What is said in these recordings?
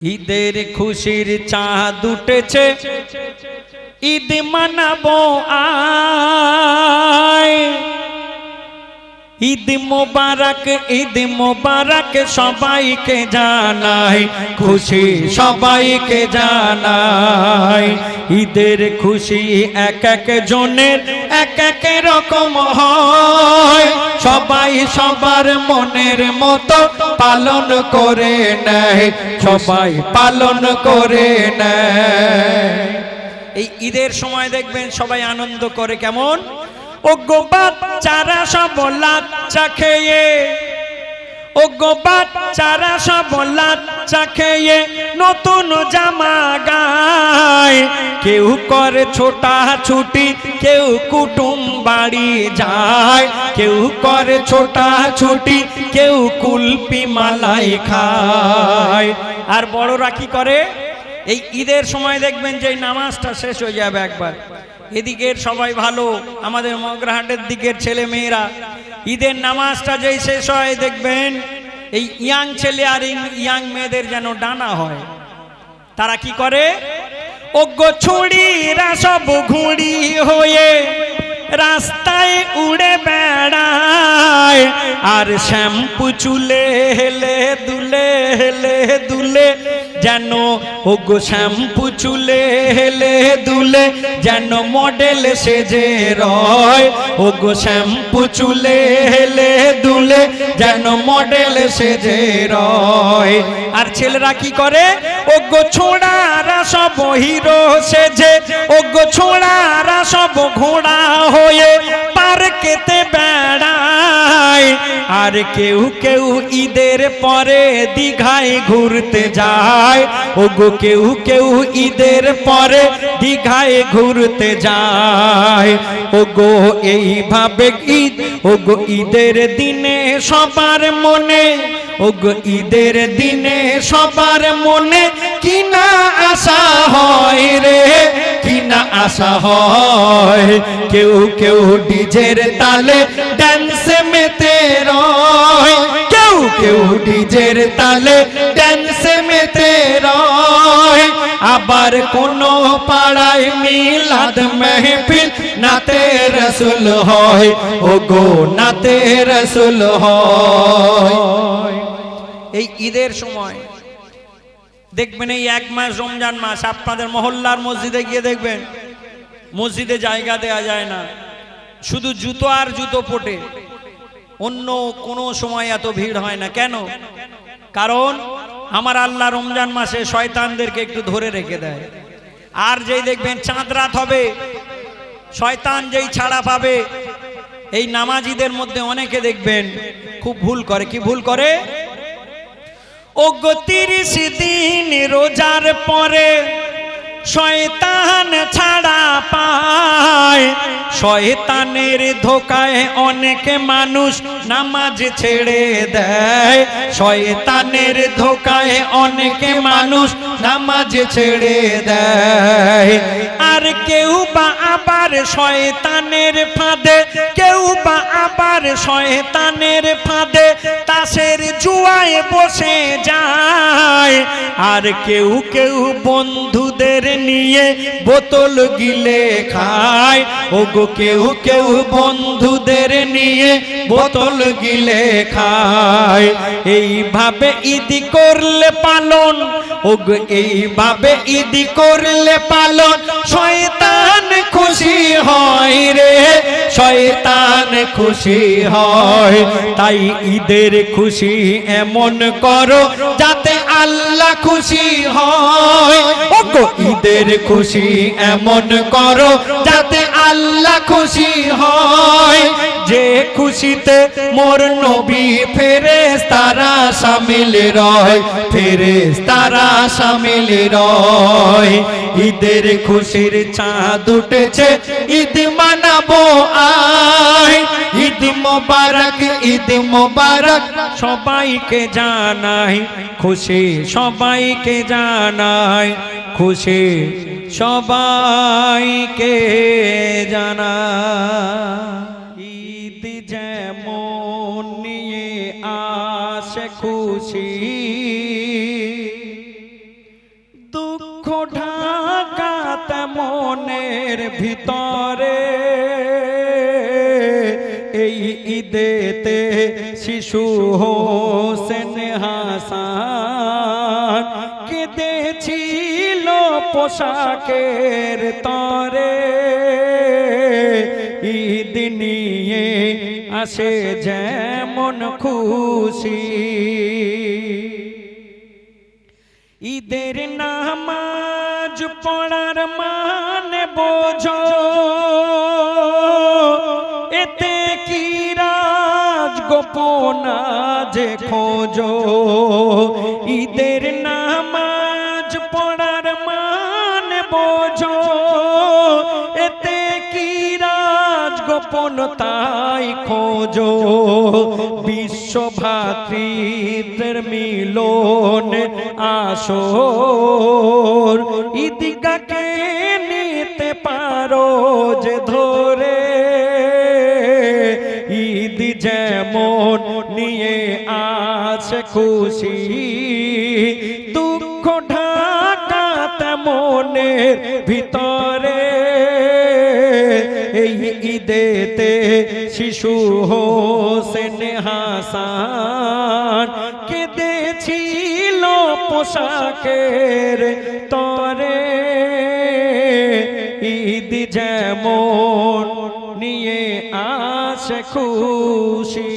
ঈদের খুশির চাঁদ উঠেছে, ঈদ মানাবো আয়। ঈদ মোবারক সবাইকে জানাই, খুশি সবাইকে জানাই। ঈদের খুশি এক এক জনের এক এক রকম হয়, সবাই সবার মনের মতো পালন করে নেয়, সবাই পালন করে নেয়। এই ঈদের সময় দেখবেন সবাই আনন্দ করে কেমন, ও গো বাচ্চারা সব লাচ্চা খেয়ে, ও গো বাচ্চারা সব লাচ্চা খেয়ে নতুন জামা গায়। কেউ করে ছোটা ছুটি, কেউ কুটুম বাড়ি যায়, কেউ করে ছোটা ছুটি, কেউ কুলপি মালাই খায়। আর বড়রা কি করে, এই ঈদের সময় দেখবেন যে নামাজটা শেষ হয়ে যাবে একবার, এদিকের সবাই ভালো, আমাদের মগরাহাটের দিকের ছেলে মেয়েরা ঈদের নামাজটা যেই শেষ হয় দেখবেন এই ইয়াং ছেলে আর ইয়াং মেয়েদের যেন ডানা হয়। তারা কি করে, ওগো ছুড়িরা সব ঘুড়ি হয়ে রাস্তায় উড়ে বেড়ায়, আর শ্যাম্পু চুলে হেলে দুলে হেলে দুলে যেন, ওগো শ্যাম্পু চুলে হেলে দুলে যেন মডেল সেজে রয়, ওগো শ্যাম্পু চুলে হেলে দুলে যেন মডেল সেজে রয়। আর ছেলেরা কি করে, ওগো ছোড়ারা সব হিরো সেজে, ওগো ছোড়ারা সব ঘোড়া হয়ে পার্কেতে বেড়ায়। আর কেউ কেউ ঈদের পরে দীঘায় ঘুরতে যায়, ওগো কেউ কেউ ঈদের পরে দীঘায় ঘুরতে যায়। ওগো এইভাবে ঈদ, ওগো ঈদের দিনে সবার মনে, ওগো ঈদের দিনে সবার মনে কি না আশা হয় রে, কি না আশা হয়। কেউ কেউ ডিজের তালে ডান্সে মেতে রয়, কেউ কেউ ডিজের তালে ডান্সে মেতে রয়। আবার কোন পাড়ায় মিলাদ মেহফিল নাতে রসুল হয়, ওগো নাতে রসুল হয়। এই ঈদের সময় দেখবেন এই এক মাস রমজান মাস আপনাদের মহল্লার মসজিদে গিয়ে দেখবেন মসজিদে জায়গা দেয়া যায় না, শুধু জুতো আর জুতো পটে, অন্য কোনো সময় এত ভিড় হয় না। কেন? কারণ আমার আল্লাহ রমজান মাসে শয়তানদেরকে একটু ধরে রেখে দেয়। আর যেই দেখবেন চাঁদ রাত হবে, শয়তান যেই ছাড়া পাবে, এই নামাজিদের মধ্যে অনেকে দেখবেন খুব ভুল করে। কি ভুল করে, ওগো 30 দিন রোজার পরে শয়তান ছাড়া পায়, শয়তানের ধোকায় অনেক মানুষ নামাজ ছেড়ে দেয়, শয়তানের ধোকায় অনেক মানুষ নামাজ ছেড়ে দেয়। আর কেউ বা আবার শয়তানের ফাঁদে, কেউ বা আবার শয়তানের ফাঁদে তাসের জুয়ায় বসে যায়। আর কেউ কেউ বন্ধুদের নিয়ে বোতল গিলে খায়, ওগো কেউ কেউ বন্ধুদের নিয়ে বোতল গিলে খায়। এইভাবে ঈদ করলে পালন, ওগো এইভাবে ঈদ করলে পালন, শয়তান খুশি হয় রে, শয়তান খুশি হয়। তাই ঈদের খুশি এমন করো যাতে আল্লাহ খুশি হয়, ওগো ঈদের খুশি এমন করো যাতে আল্লাহ খুশি হয়। যে খুশিতে মোর নবী ফেরেশতারা শামিল রয়, ফেরেশতারা শামিল রয়। ঈদের খুশির চাঁদ উঠেছে, ঈদ মানাবো আয়। ঈদ মোবারক, ঈদ মোবারক সবাইকে জানাই, খুশি সবাইকে জানাই, খুশি সবাইকে জানাই। ঈদ যেমন নিয়ে আসে খুশি, ঢাকা তেমনের ভিতরে এই ঈদেতে শিশু হোসেন হাসান কেঁদেছিল পোশাকের তরে ঈদ নিয়ে আসে যেমন খুশি ঈদের নামাজ পড়ার মানে বোঝো এতে কি রাজ গোপন যে খোঁজো ঈদের নামাজ পড়ার মানে বোঝো এতে কি রাজ গোপন তাই খোঁজো বিশ্ব ভাতৃত্বের মিলন আসর ঈদগাহকে নিতে পারো যে ধরে ঈদ যেমন নিয়ে আসে খুশি দুঃখ ঢাকা তেমনের ভিতরে এই ঈদেতে শিশু হোসেন হাসান কেঁদেছিল পোশাকের তরে ঈদ যেমন নিয়ে আসে খুশি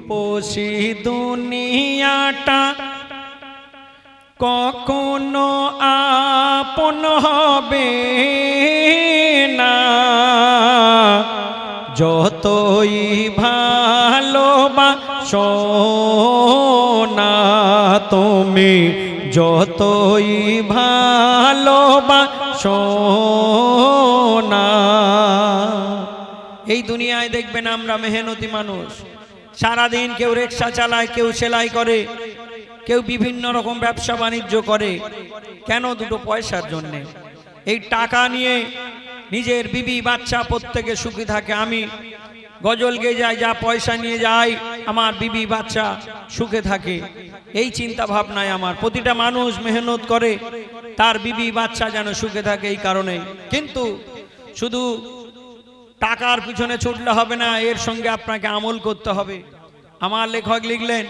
পোষি দুনিয়াটা কখনো আপন হবে না যতই ভালোবাসো না তুমি যতই ভালোবাসো না এই দুনিয়ায় দেখবেন আমরা মেহনতি মানুষ সারাদিন কেউ রিকশা চালায় কেউ সেলাই করে কেউ বিভিন্ন রকম ব্যবসা বাণিজ্য করে কেন দুটো পয়সার জন্য এই টাকা নিয়ে নিজের বিবি বাচ্চা প্রত্যেকে সুখী থাকে আমি গজল গেয়ে যাই যা পয়সা নিয়ে যাই আমার বিবি বাচ্চা সুখে থাকে এই চিন্তা ভাবনায় আমার প্রতিটা মানুষ মেহনত করে তার বিবি বাচ্চা যেন সুখে থাকে এই কারণে কিন্তু শুধু টাকার পিছনে ছুটলে হবে না এর সঙ্গে আপনাকে আমল করতে হবে আমার লেখক লিখলেন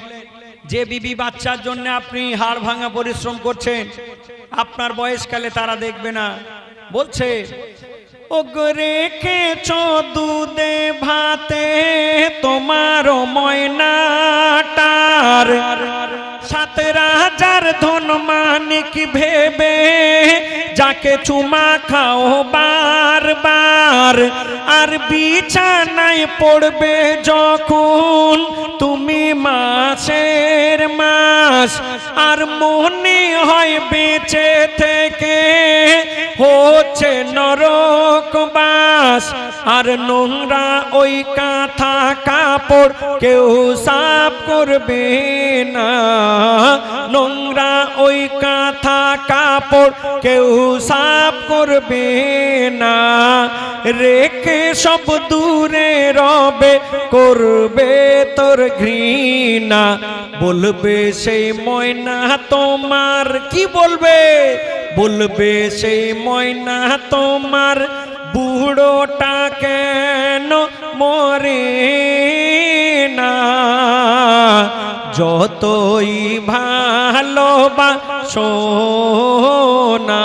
যে বিবি বাচ্চার জন্য আপনি হাড় ভাঙা পরিশ্রম করছেন আপনার বয়সকালে তারা দেখবে না বলছে ওগরে খেছো দুধে ভাতে তোমার ময়নাটার 7,000 ধন মানিক ভেবে যাকে চুমা খাও বারবার আর বিছানায় পড়বে যখন তুমি মাসের মাস আর মনে হয় বেঁচে থেকে হচ্ছে নরকবাস আর নোংরা ওই কাঁথা কাপড় কেউ সাফ করবে না নোংরা ওই কাঁথা কাপড় কেউ সাফ করবে না রেখে সব দূরে রবে করবে তোর ঘৃণা বলবে সেই ময়না তোমার কি বলবে বলবে সেই ময়না তোমার বুড়োটা কেন মরে না যতই ভালোবাসো না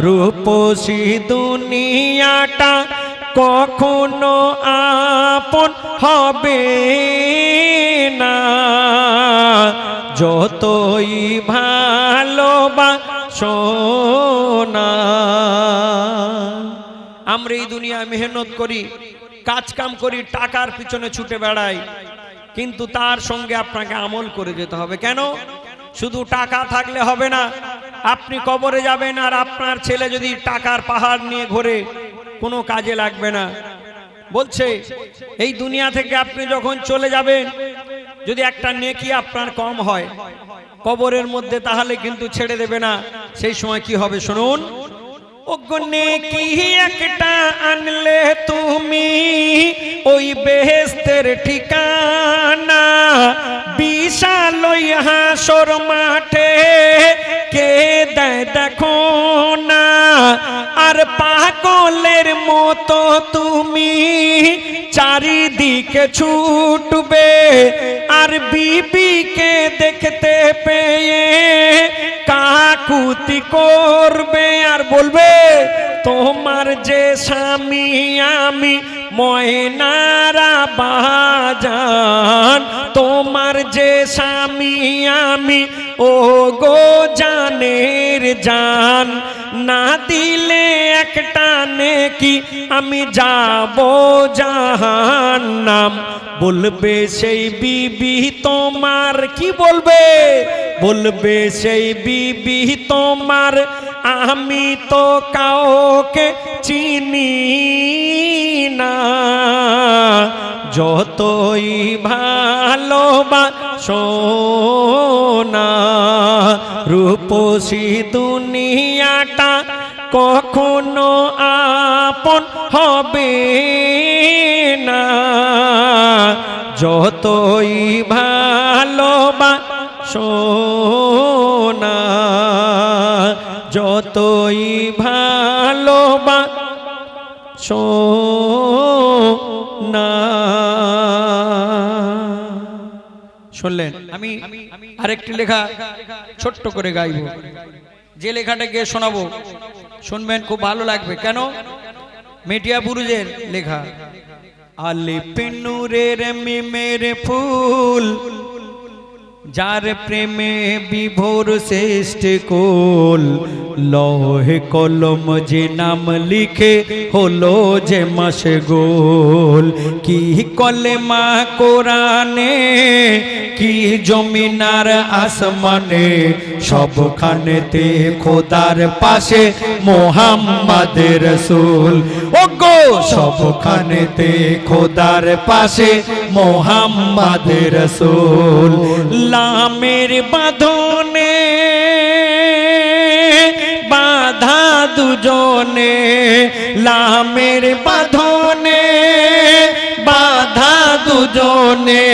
রূপসী দুনিয়াটা কখনো আপন হবে না যতই ভালোবাসো না আমরা এই দুনিয়ায় মেহনত করি কাজ কাম করি টাকার পিছনে ছুটে বেড়াই কিন্তু তার সঙ্গে আপনাকে আমল করে যেতে হবে কেন শুধু টাকা থাকলে হবে না আপনি কবরে যাবেন আর আপনার ছেলে যদি টাকার পাহাড় নিয়ে ঘোরে কোনো কাজে লাগবে না বলছে এই দুনিয়া থেকে আপনি যখন চলে যাবেন যদি একটা নেকি আপনার কম হয় কবরের মধ্যে তাহলে কিন্তু ছেড়ে দেবে না সেই সময় কি হবে শুনুন ওগনে কি একটা আনলে তুমি ওই বেহেশতের ঠিকানা, বিশাল ওই হাসর মাঠে কে দেয় দেখো না। আর পাগলের মতো তুমি চারিদিকে ছুটবে, আর বিবিকে দেখতে পেয়ে কাকুতি করবে, আর বলবে তোমার যে স্বামী আমি ময়নারা বাজান, তোমার যে স্বামী আমি ও গো জানের জান, না দিলে একটা নেকি আমি যাব জাহান্নাম। বলবে সেই বিবি তোমার, কি বলবে? বলবে সেই বিবি তোমার আমি তো কাউকে চিনি না, যতই ভালোবাসো না রূপসী দুনিয়াটা কখনো আপন হবে না, যতই ভালোবাসো না, যতই ভালোবাসো না। শুনলেন? আমি আরেকটি লেখা ছোট্ট করে গাইব, যে লেখাটা গিয়ে শোনাবো, শুনবেন, খুব ভালো লাগবে। কেন? মেটিয়া বুরুজের লেখা। আলিফ নূরের মিমের ফুল, যার প্রেমে বিভোর শ্রেষ্ঠ কোল, লৌহে কলম যে নাম লিখে হলো যে মশগুল, কি কলেমা কোরআনে, কি জমিনার আসমানে, সবখানেতে খোদার পাশে মোহাম্মদের রাসূল। ওগো সবখানেতে খোদার পাশে মোহাম্মদের রাসূল। লামের বাঁধনে বাধা দুজনে, লামের বাঁধনে বাধা দুজনে,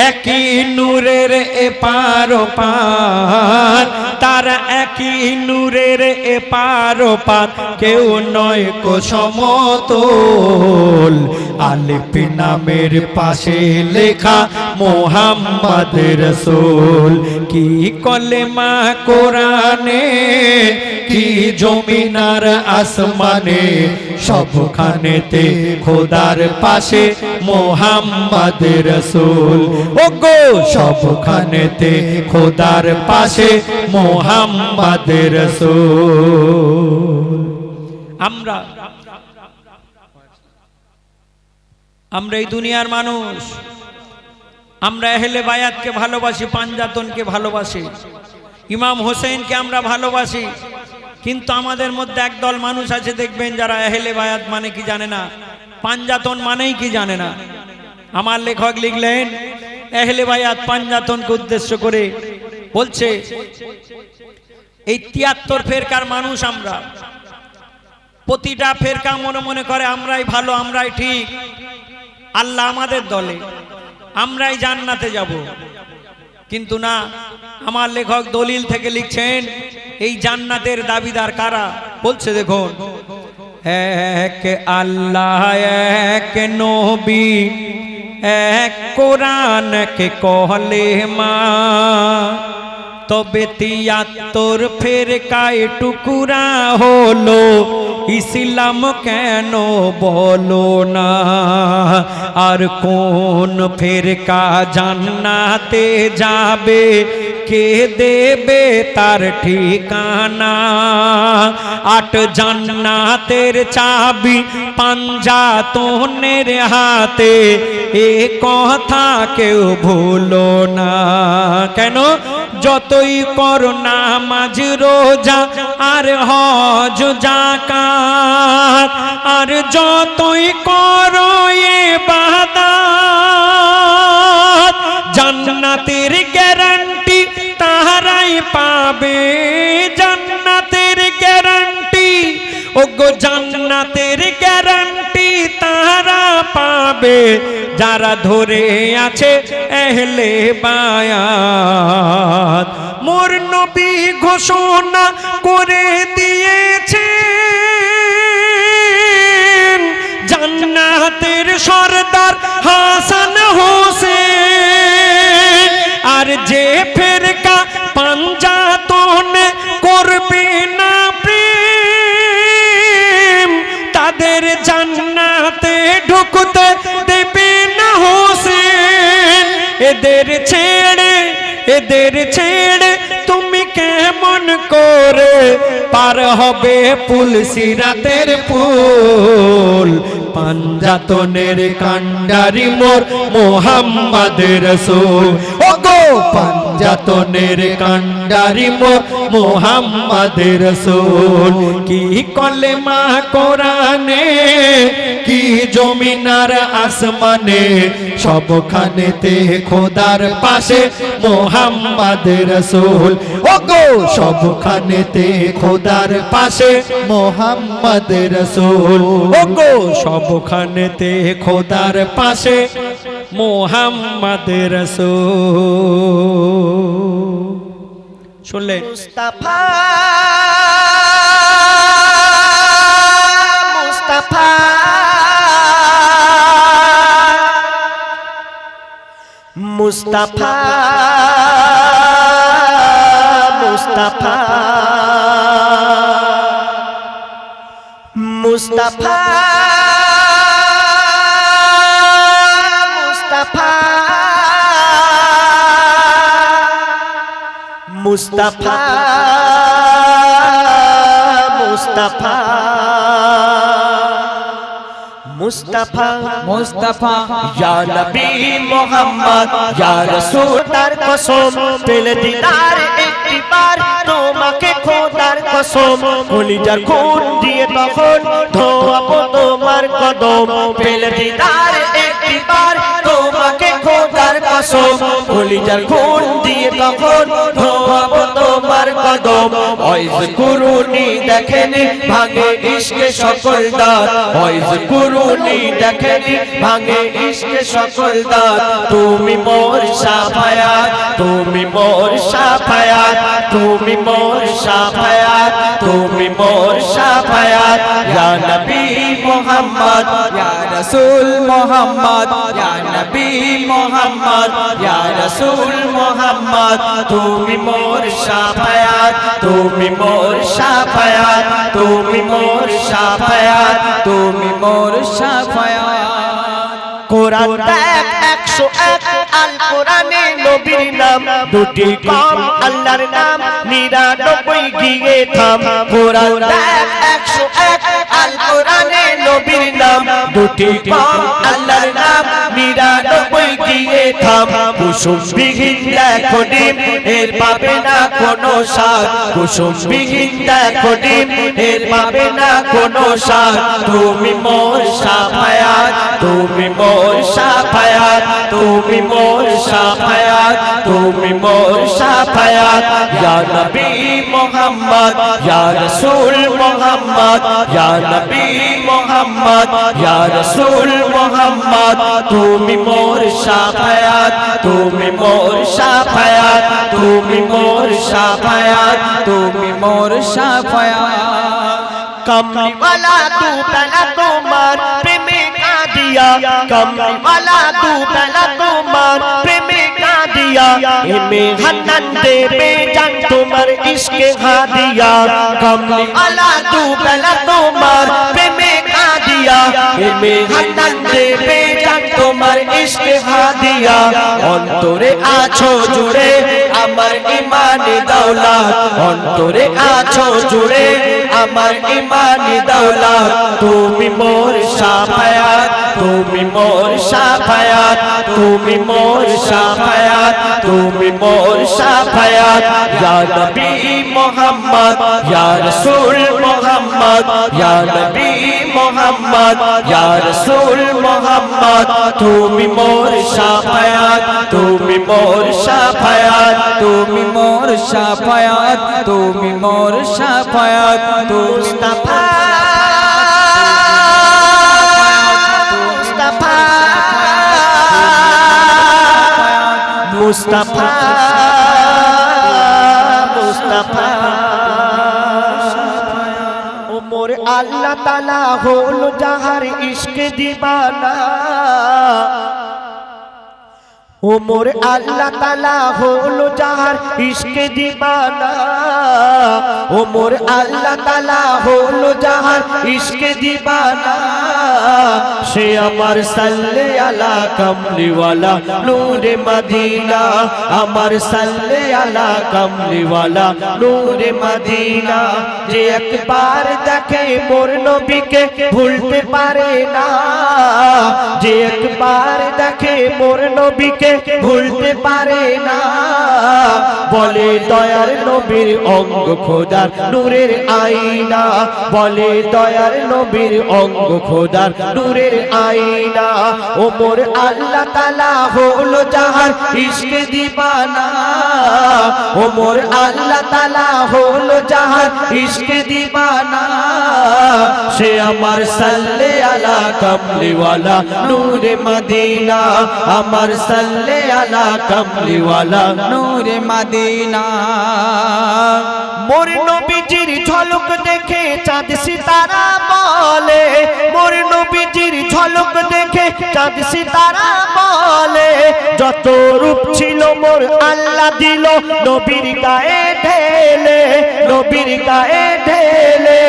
একই নূরের এপার ওপার, তারা একই নূরের এপার ওপার, কেউ নয় কো সমতল। আলিফ নামের পাশে লেখা মোহাম্মদের রাসূল, কি কলেমা কোরআনে, কি জমিনার আসমানে, সবখানেতে খোদার পাশে মোহাম্মদের রাসূল। ওগো সবখানেতে খোদার পাশে মোহাম্মদের রাসূল। আমরা এই দুনিয়ার মানুষ, আমরা আহলে বায়াতকে ভালোবাসি, পাঞ্জাতনকে ভালোবাসি, ইমাম হোসেনকে আমরা ভালোবাসি, কিন্তু আমাদের মধ্যে একদল মানুষ আছে দেখবেন যারা আহলে বায়াত মানে কি জানে না, পাঞ্জাতন মানেই কি জানে না। আমার লেখক লিখলেন আহলে বায়াত পাঞ্জাতনকে উদ্দেশ্য করে বলছে, এই 73 ফেরকার মানুষ আমরা, প্রতিটা ফেরকা মনে মনে করে আমরাই ভালো, আমরাই ঠিক, আল্লাহ আমাদের দলে, আমরাই জান্নাতে যাব। কিন্তু না, আমার লেখক দলিল থেকে লিখছেন এই জান্নাতের দাবিদার কারা, বলছে দেখুন, এক আল্লাহ, এক নবী, এক কোরআন, এক কলেমা, তবে 73 ফেরকায় টুকরা হলো, ইসলাম কেন বলো না? আর কোন ফেরকা জান্নাতে যাবে, কে দেবে তার ঠিকানা? 8 জান্নাতের চাবি পাঞ্জাতনের হাতে, এ কথা কেউ ভুলো না। কেন? যতই করো নামাজ রোজা আর হজ যাকাত, আর যতই করো ইবাদত, জান্নাতের গ্যারান্টি তাহারাই পাবে, জান্নাতের গ্যারান্টি ওগো জান্নাতের গ্যারান্টি তারা পাবে যারা ধরে আছে আহলে বায়াত। মোর নবী ঘোষণা করে দিয়েছে জান্নাতের সরদার হাসান হোসেন। আর যে ফেরকা পাঞ্জাতন করবে না প্রেম তাদের জান্নাতে ঢুকতে দেবে না হোসেন। এদের ছেড়ে তুমি কেমন করে পার হবে পুল সিরাতের পুল। পাঞ্জাতনের কান্ডারি মোর মোহাম্মদ রাসূল। ওগো পাঞ্জাতনের কান্ডারি মোর মোহাম্মদ রাসূল। কি কলেমা কোরআনে কি জমিনার আসমানে সবখানেতে খোদার পাশে মোহাম্মদ রাসূল। ওগো সবখানেতে খোদার পাশে মোহাম্মদ রাসূল। ওগো সবখানেতে খোদার পাশে মোহাম্মদ রাসূল। শুনলেন মুস্তাফা মুস্তাফা মুস্তাফা মুস্তাফা মুস্তাফা মুস্তাফা মুস্তাফা মুস্তাফা মুস্তাফা ইয়া নবী মুহাম্মদ ইয়া রাসূল তার কসম পেলে দিদার একটিবার তোমাকে খোদার কসম কলিজার খুন দিয়ে তখন ধোয়াবো তোমার কদম পেলে দিদার একটিবার তোমাকে খোদার কসম কলিজার খুন দিয়ে তখন ধোয়াবো তোমার কদম ওয়াইজ কুরুনি দেখেনি ভাঙে ইশকে সকল দাঁত ওয়াইজ কুরুনি দেখেনি ভাঙে ইশকে সকল দাঁত তুমি মোর শাফায়াত তুমি মোর শাফায়াত তুমি মোর শাফায়াত তুমি মোর শাফায়াত ইয়া নবী মুহাম্মদ ইয়া রাসূল মুহাম্মদ ইয়া নবী মুহাম্মদ ইয়া রাসূল মুহাম্মদ তুমি মোর শাফায়াত তুমি মোর শাফায়াত তুমি মোর শাফায়াত তুমি মোর শাফায়াত। কোরআন দেখ 101 আল কোরআনে নবীর নাম দুটি কম আল্লাহর নাম 99 গিয়ে থাম। কোরআন দেখ 101 আল কোরআনে নবীর নাম দুটি কম আল্লাহর নাম 99 গিয়ে থাম। কুসুমবিহীন দেখো ডিম এর পাবে না কোনো স্বাদ কুসুমবিহীন দেখো ডিম এর পাবে না কোনো স্বাদ তুমি মোর শাফায়াত তুমি মোর শাফায়াত তুমি মোর শাফায়াত তুমি মোর শাফায়াত ইয়া নবী মুহাম্মদ ইয়া রাসূল মুহাম্মদ ইয়া নবী মুহাম্মদ ইয়া রাসূল মুহাম্মদ তুমি মোর শাফায়াত তুমি মোর শাফায়াত তুমি মোর শাফায়াত তুমি মোর শাফায়াত। कमली वाला तू पहला तुम्हार प्रेमे का दिया कमली वाला तू पहला तुम्हार प्रेमे का दिया इमे हन्नन दे बेजान तुम्हार इश्क खा दिया कमली वाला तू पहला तुम्हार प्रेमे का दिया इमे हन्नन दे बेजान तुम्हार इश्क खा दिया অন্তরে আছো জুড়ে আমার ঈমানি দৌলত অন্তরে আছো জুড়ে আমার ঈমানি দৌলত তুমি মোর শাফায়াত তুমি মোর শাফায়াত তুমি মোর শাফায়াত তুমি মোর শাফায়াত ইয়া নবী মুহাম্মদ ইয়া রাসূল মুহাম্মদ ইয়া নবী মুহাম্মদ ইয়া রাসূল মুহাম্মদ তুমি মোর শাফায়াত তুমি মোর শাফায়াত তুমি মোর শাফায়াত তুমি মোর শাফায়াত মুস্তাফা মুস্তাফা মুস্তাফা ও মোর আল্লাহ তাআলা হলো যাহার ইশকে দিবানা ও মোর আল্লাহ তাআলা হলো যাহার ইশকে দিবানা ও মোর আল্লাহ তাআলা হলো যাহার ইশকে দিবানা সে আমার সাল্লে আলা কামলিওয়ালা নূরে মদিনা আমার সাল্লে আলা কামলিওয়ালা নূরে মদিনা যে একবার দেখে মোর নবীকে ভুলতে পারে না যে একবার দেখে মোর নবীকে ভুলতে পারে না বলে দয়ার নবীর অঙ্গ খোদার নূরের আয়না বলে দয়ার নবীর অঙ্গ খোদার নূরের আয়না ও মোর আল্লাহ তাআলা হলো যাহার ইশকে দিবানা ও মোর আল্লাহ তাআলা হলো যাহার ইশকে দিবানা সে আমার সাল্লে আলা কামলিওয়ালা নূরে মদিনা আমার সাল্লে আলা কামলিওয়ালা নূরে মদিনা মোর নবীজির ঝলক দেখে চাঁদ সিতারা বলে মোর নবীজির ঝলক দেখে চাঁদ সিতারা বলে যত রূপ ছিল মোর আল্লাহ দিল নবীর গায়ে ঢেলে নবীর গায়ে ঢেলে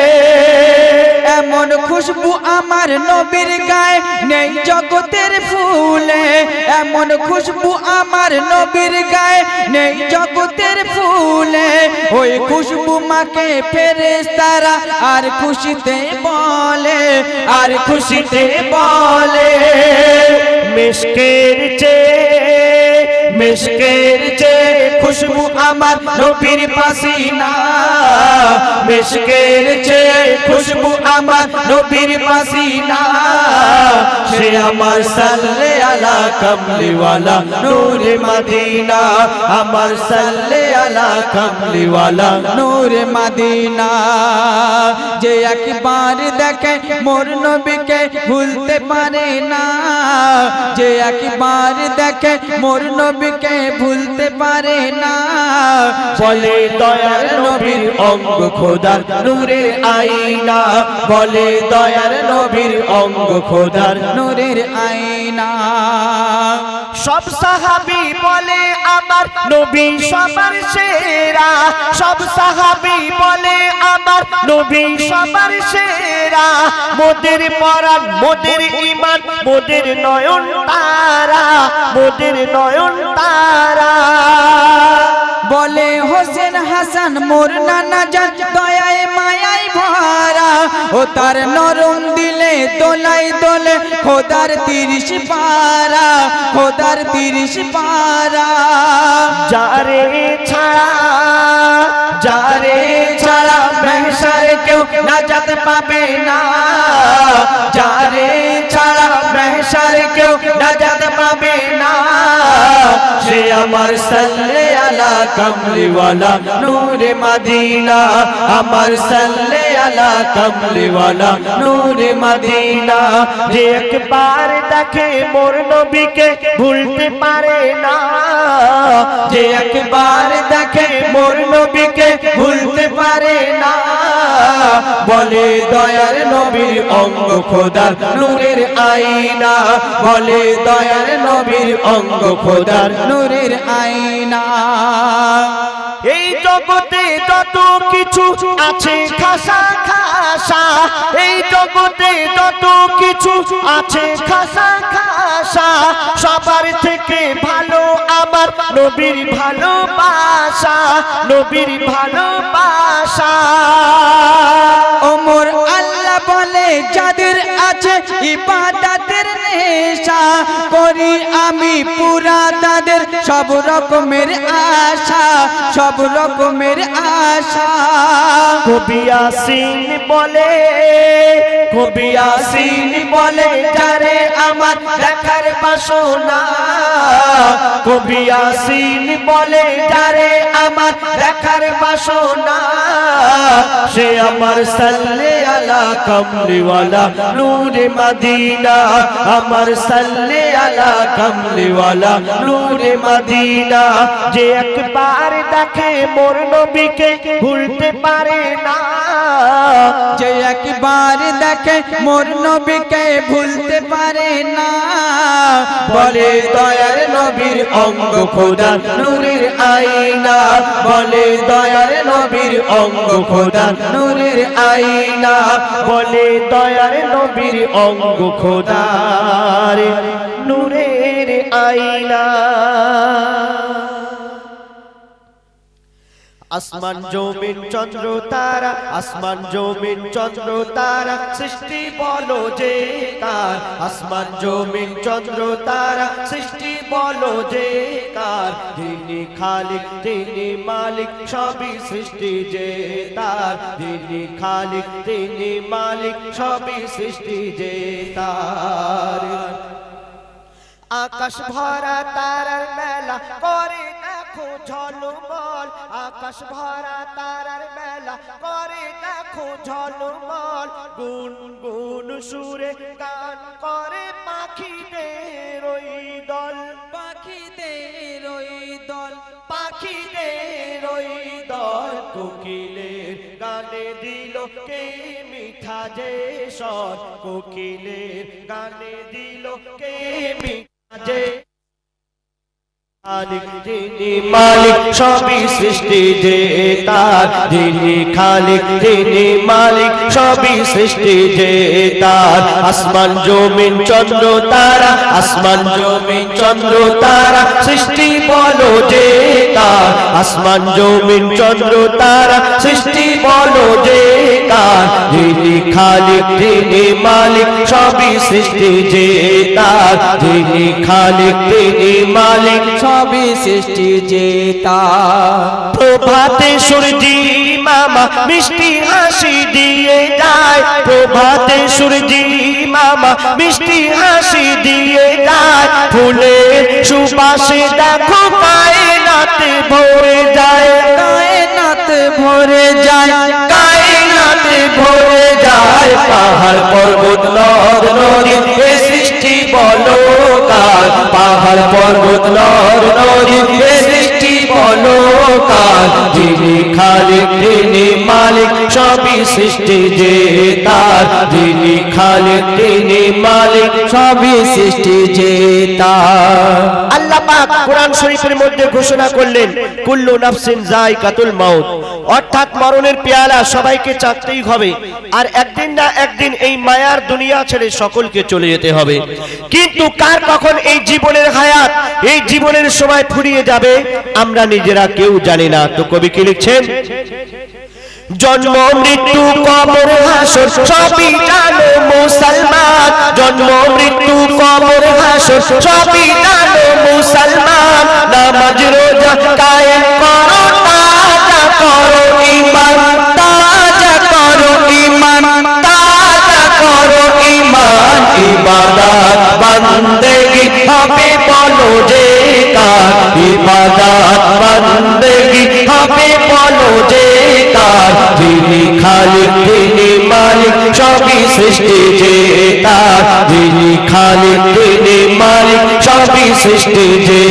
এমন খুশবু আমার নবীর গায়ে নেই জগতের ফুলে এমন খুশবু আমার নবীর গায়ে নেই জগতের ফুলে ওই খুশবু মাকে ফেরেশতারা আর খুশিতে বলে আর খুশিতে বলে মিশকের চেয়ে খুশবু আমার নবীর পাসিনা মিশকের চেয়ে খুশবু আমার নবীর পাসিনা সে আমার সাল্লে আলা কামলিওয়ালা নূরে মদিনা আমার সাল্লে আলা কামলিওয়ালা নূরে মদিনা যে একবার দেখে মোর নবীকে ভুলতে পারে না যে একবার দেখে মোর নবীকে ভুলতে পারে না বলে দয়ার নবীর অঙ্গ খোদার নূরের আয়না বলে দয়ার নবীর অঙ্গ খোদার নূরের আয়না সব সাহাবী বলে আমার নবী সবার সেরা সব সাহাবী বলে আমার নবী সবার সেরা মোদের পরাণ মোদের ঈমান মোদের নয়ন তারা মোদের নয়ন তারা বলে হোসেন হাসান মোর নানা জান দয়ায় মায়ায় ভরা ও তার নরম দিলে দোলাই দোলে খোদার 30 পারা খোদার 30 পারা যারে ছাড়া মেহশারে কেউ নাজাত পাবে না যারে ছাড়া মেহশারে কেউ নাজাত পাবে না সে আমার সাল্লে আলা কামলিওয়ালা নূরে মদিনা আমার সাল্লে আলা কামলিওয়ালা নূরে মদিনা যে একবার দেখে মোর নবীকে ভুলতে পারে না যে একবার দেখে মোর নবীকে ভুলতে পারে না বলে দয়ার নবীর অঙ্গ খোদার নূরের আয়না বলে দয়ার নবীর অঙ্গ খোদার নূরের আয়না এই জগতে যত কিছু আছে খাসা খাসা এই জগতে যত কিছু আছে খাসা খাসা সবার থেকে ভালো আমার নবীর ভালোবাসা নবীর ভালোবাসা ওমর আল্লাহ বলে যাদের আছে ইবাদতের নেশা করি আমি পুরা তাদের সব রকমের আশা সব রকমের আশা কবি ইয়াসিন বলে যারে আমার দেখার বাসনা কবি ইয়াসিন বলে যারে আমার দেখার বাসনা সে আমার সাল্লে আলা কামলিওয়ালা নূরে মদিনা আমার সাল্লে আলা কামলিওয়ালা নূরে মদিনা যে একবার দেখে মোর নবীকে ভুলতে পারে না যে একবার দেখে মোর নবীকে ভুলতে পারে না বলে দয়ার নবীর অঙ্গ খোদা নূরের আয়না বলে দয়ার নবীর অঙ্গ খোদা নূরের আয়না বলে দয়ার নবীর অঙ্গ খোদার নূরের আয়না আসমান জমিন চন্দ্র তারা আসমান জমিন চন্দ্র তারা সৃষ্টি বলো যে কার আসমান জমিন চন্দ্র তারা সৃষ্টি বলো যে কার যিনি খালিক যিনি মালিক সবই সৃষ্টি যে তার যিনি খালিক যিনি মালিক সবই সৃষ্টি যে তার আকাশ ভরা তারার মেলা করে দেখো ঝলমল আকাশ ভরা তারার মেলা করে দেখো ঝলমল গুন গুন সুরে গান করে পাখিদের ওই দল পাখিদের ওই দল পাখিদের ওই দল কোকিলের গানে দিল কে মিঠা যে স্বর কোকিলের গানে দিল কে মিঠা যে খালিক যিনি মালিক সবই সৃষ্টি যে তার যিনি খালিক যিনি মালিক সবই সৃষ্টি যে তার আসমান জমিন চন্দ্র তারা আসমান জমিন চন্দ্র তারা সৃষ্টি বলো যে তার আসমান জমিন চন্দ্র তারা সৃষ্টি বলো যে তার যিনি খালিক যিনি মালিক সবই সৃষ্টি যে তার যিনি খালিক যিনি মালিক সবই সৃষ্টি যে তার প্রভাতে সূর্যি মামা মিষ্টি হাসি দিয়ে যায় প্রভাতে সূর্যি মামা মিষ্টি হাসি দিয়ে যায় ফুলের সুবাসে দেখো কায়নাতে ভরে যায় কায়নাতে ভরে যায় কায়নাতে ভরে যায় পাহাড় পর্বত নদ নদী এ সৃষ্টি বলো কার পাহাড় পর্বত নদ নদী এ সৃষ্টি বলো কার যিনি খালিক যিনি মালিক সবই সৃষ্টি যে তার যিনি খালিক যিনি মালিক সবই সৃষ্টি যে তার আল্লাহ পাক কোরআন শরীফের মধ্যে ঘোষণা করলেন কুল্লু নাফসিন যায়কাতুল মাউত অর্থাৎ মরণের পেয়ালা সবাইকে চাখতেই হবে আর একদিন না একদিন এই মায়ার দুনিয়া ছেড়ে সকলকে চলে যেতে হবে কিন্তু কার কখন এই জীবনের হায়াত এই জীবনের সময় ফুরিয়ে যাবে আমরা নিজেরা কেউ জানি না তো কবি কি লিখছেন জন্ম মৃত্যু কবর হাসর সবই জানো মুসলমান জন্ম মৃত্যু কবর হাসর সবই জানো মুসলমান নামাজ রোজা কায়েম করো তাজা করো ঈমান তাজা করো ঈমান তাজা করো ঈমান ইবাদত বন্দেগি হবে বলো যে কার ইবাদত বন্দেগি হবে বলো যে কার যিনি খালিক যিনি মালিক সবই সৃষ্টি যে তার যিনি খালিক যিনি মালিক সবই সৃষ্টি যে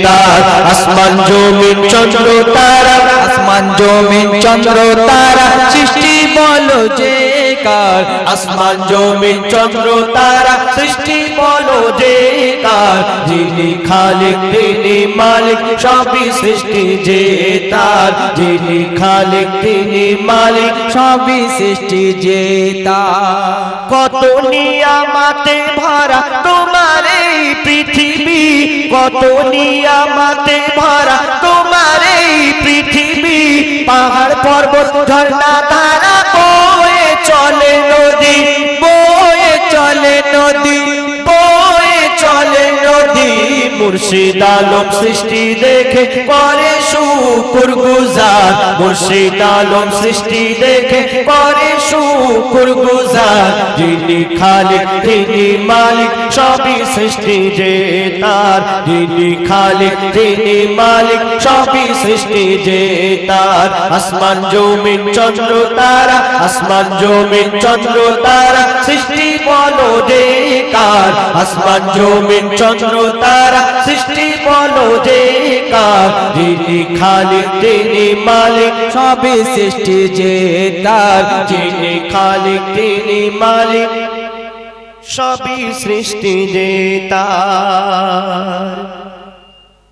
তার আসমান জমিন চন্দ্র তারা আসমান জমিন চন্দ্র তারা সৃষ্টি বলো যে কার আসমান জমিন চন্দ্র তারা সৃষ্টি বলো যে কার যিনি খালিক যিনি মালিক সবই সৃষ্টি যে তার যিনি খালিক যিনি মালিক সবই সৃষ্টি যে তার কত নিয়ামতে ভরা তোমার এই পৃথিবী কত নিয়ামতে ভরা তোমার এই পৃথিবী পাহাড় পর্বত ঝর্ণা ধারা বয়ে চলে নদী বয়ে চলে নদী বয়ে চলে নদী মুর্শিদ আলম সৃষ্টি দেখে করে শুকুর গুজার মুর্শিদ আলম সৃষ্টি দেখে করে শুকর গুজার, যিনি খালিক তিনি মালিক সবই সৃষ্টি যে তার, যিনি খালিক তিনি মালিক সবই সৃষ্টি যে তার। আসমান জমিন চন্দ্র তারা, আসমান জমিন চন্দ্র তারা সৃষ্টি বলো যে কার, আসমান জমিন চন্দ্র তারা সৃষ্টি বলো যে কার, যিনি খালিক তিনি মালিক সবই সৃষ্টি যে তার, যিনি খালিক তিনি মালিক সবই সৃষ্টি যে তার।